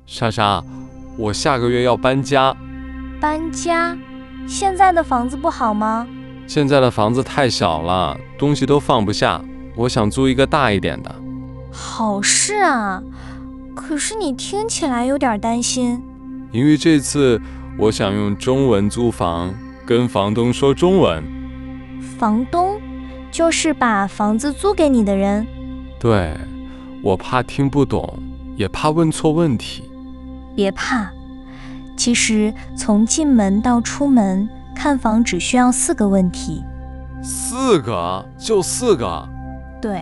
莎莎，我下个月要搬家。搬家？现在的房子不好吗？现在的房子太小了，东西都放不下，我想租一个大一点的。好事啊，可是你听起来有点担心。因为这次我想用中文租房，跟房东说中文。房东？就是把房子租给你的人？对，我怕听不懂，也怕问错问题。别怕，其实从进门到出门看房只需要4个问题。4个？就4个？对，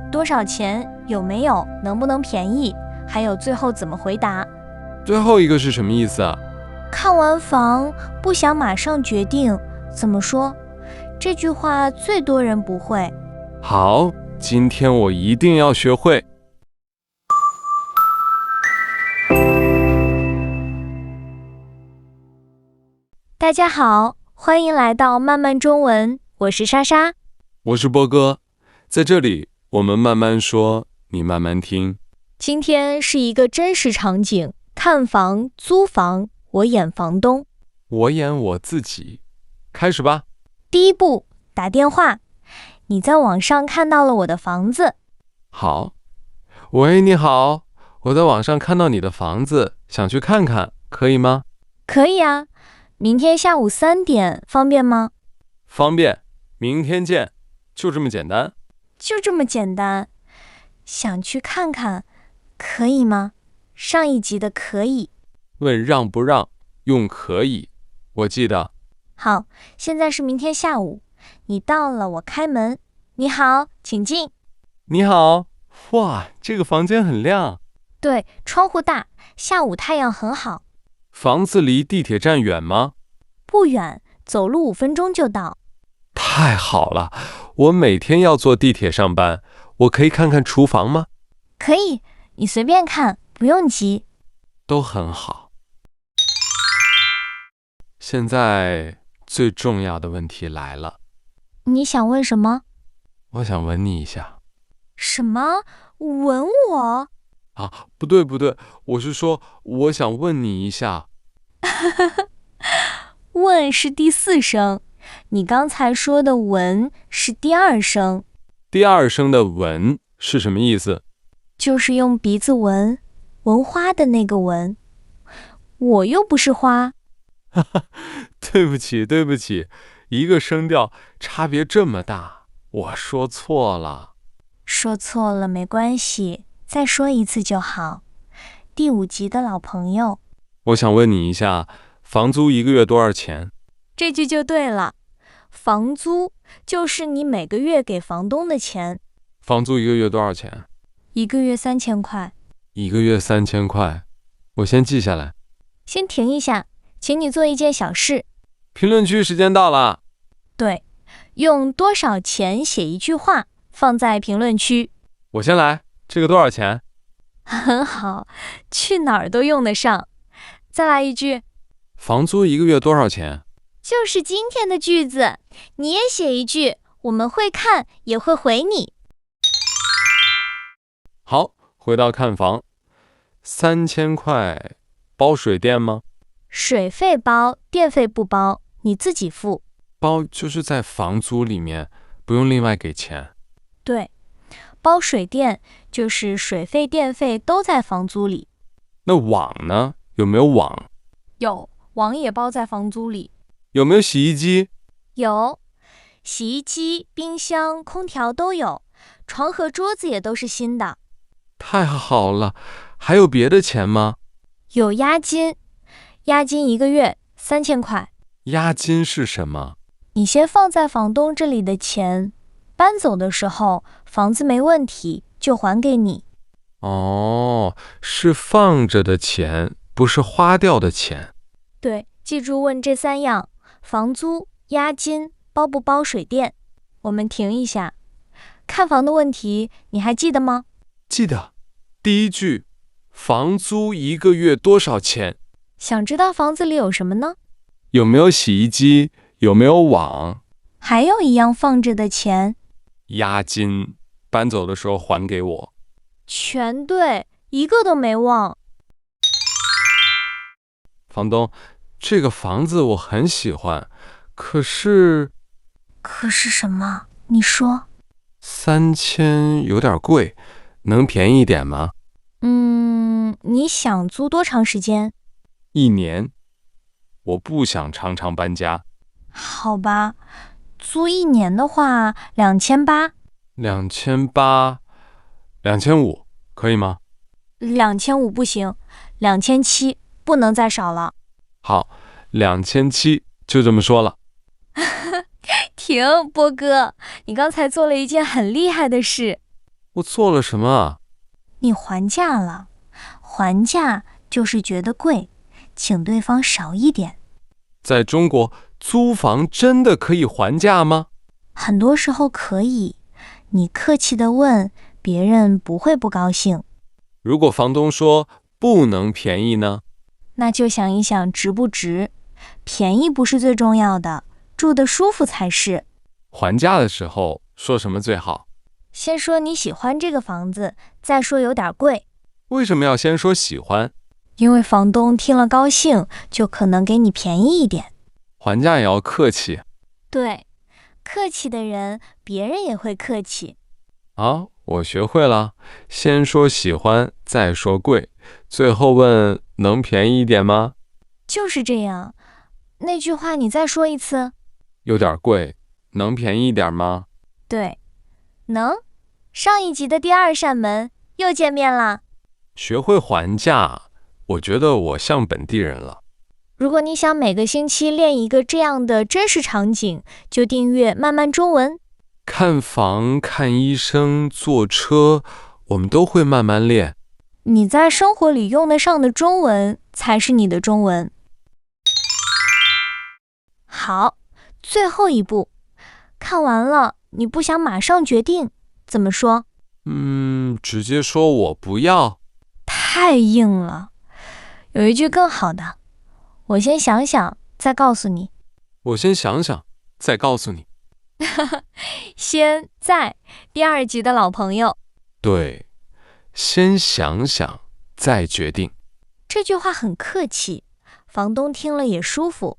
多少钱？有没有？能不能便宜？还有最后怎么回答？最后一个是什么意思啊？看完房不想马上决定，怎么说？这句话最多人不会。好，今天我一定要学会。大家好，欢迎来到慢慢中文，我是莎莎，我是波哥，在这里我们慢慢说，你慢慢听。今天是一个真实场景，看房、租房，我演房东，我演我自己。开始吧。第一步，打电话。你在网上看到了我的房子。好。喂，你好，我在网上看到你的房子，想去看看，可以吗？可以啊，明天下午3点，方便吗？方便，明天见，就这么简单。就这么简单。想去看看，可以吗？上一集的可以。问让不让，用可以，我记得。好，现在是明天下午，你到了，我开门。你好，请进。你好，哇，这个房间很亮。对，窗户大，下午太阳很好。房子离地铁站远吗？不远，走路5分钟就到。太好了，我每天要坐地铁上班，我可以看看厨房吗？可以，你随便看，不用急。都很好。现在最重要的问题来了。你想问什么？我想吻你一下。什么？吻我？啊，不对，我是说我想问你一下。问是第4声，你刚才说的吻是第2声。第2声的吻是什么意思？就是用鼻子闻，闻花的那个闻。我又不是花。对不起，一个声调差别这么大，我说错了。说错了没关系，再说一次就好。第5集的老朋友。我想问你一下，房租1个月多少钱？这句就对了，房租就是你每个月给房东的钱。房租1个月多少钱？1个月3000块。1个月3000块，我先记下来。先停一下，请你做一件小事。评论区时间到了。对，用多少钱写一句话，放在评论区。我先来，这个多少钱？很好，去哪儿都用得上。再来一句。房租1个月多少钱？就是今天的句子，你也写一句，我们会看，也会回你。好，回到看房。3000块包水电吗？水费包，电费不包，你自己付。包就是在房租里面，不用另外给钱。对，包水电就是水费、电费都在房租里。那网呢？有没有网？有，网也包在房租里。有没有洗衣机？有，洗衣机、冰箱、空调都有，床和桌子也都是新的。太好了，还有别的钱吗？有押金，押金1个月3000块。押金是什么？你先放在房东这里的钱，搬走的时候房子没问题就还给你。哦，是放着的钱，不是花掉的钱。对，记住问这3样：房租、押金，包不包水电。我们停一下，看房的问题你还记得吗？记得。第一句，房租1个月多少钱？想知道房子里有什么呢？有没有洗衣机？有没有网？还有一样放着的钱。押金，搬走的时候还给我。全对，一个都没忘。房东，这个房子我很喜欢，可是什么？你说。3000有点贵，能便宜一点吗？你想租多长时间？1年，我不想常常搬家。好吧，租1年的话2800。2800，2500，可以吗？2500不行，2700，不能再少了。好，2700，就这么说了。停，波哥，你刚才做了一件很厉害的事。我做了什么啊？你还价了。还价就是觉得贵，请对方少一点。在中国，租房真的可以还价吗？很多时候可以，你客气地问，别人不会不高兴。如果房东说不能便宜呢？那就想一想值不值。便宜不是最重要的，住得舒服才是。还价的时候说什么最好？先说你喜欢这个房子，再说有点贵。为什么要先说喜欢？因为房东听了高兴，就可能给你便宜一点。还价也要客气。对，客气的人，别人也会客气。好，我学会了，先说喜欢，再说贵，最后问能便宜一点吗？就是这样。那句话你再说一次。有点贵，能便宜一点吗？对，能。上一集的第2扇门又见面了。学会还价，我觉得我像本地人了。如果你想每个星期练一个这样的真实场景，就订阅慢慢中文。看房、看医生、坐车，我们都会慢慢练。你在生活里用得上的中文，才是你的中文。好，最后一步，看完了，你不想马上决定，怎么说？直接说我不要。太硬了。有一句更好的，我先想想，再告诉你。我先想想，再告诉你。现在第2集的老朋友。对，先想想，再决定。这句话很客气，房东听了也舒服。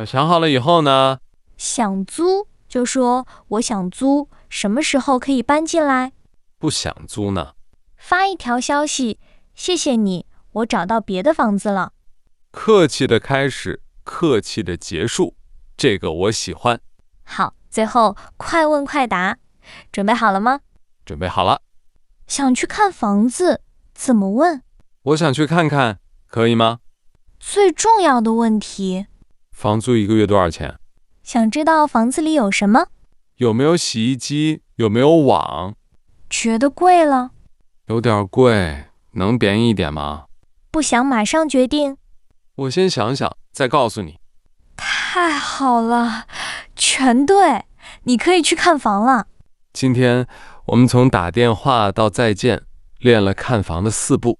想好了以后呢？想租就说我想租，什么时候可以搬进来？不想租呢？发一条消息，谢谢你，我找到别的房子了。客气的开始，客气的结束，这个我喜欢。好，最后快问快答，准备好了吗？准备好了。想去看房子，怎么问？我想去看看，可以吗？最重要的问题。房租1个月多少钱？想知道房子里有什么？有没有洗衣机？有没有网？觉得贵了？有点贵，能便宜一点吗？不想马上决定？我先想想，再告诉你。太好了，全对，你可以去看房了。今天我们从打电话到再见，练了看房的4步。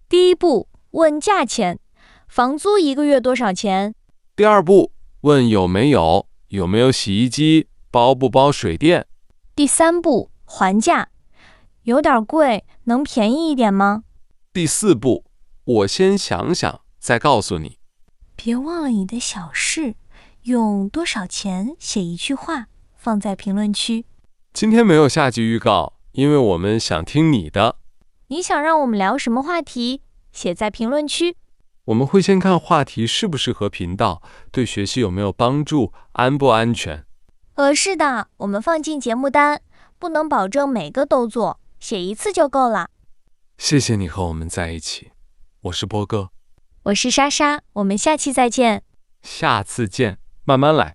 第1步，问价钱，房租1个月多少钱？第2步，问有没有洗衣机，包不包水电？第3步，还价，有点贵，能便宜一点吗？第4步，我先想想，再告诉你。别忘了你的小事，用多少钱写一句话，放在评论区。今天没有下集预告，因为我们想听你的。你想让我们聊什么话题？写在评论区。我们会先看话题适不适合频道，对学习有没有帮助，安不安全。是的，我们放进节目单，不能保证每个都做，写1次就够了。谢谢你和我们在一起，我是波哥，我是莎莎，我们下期再见。下次见，慢慢来。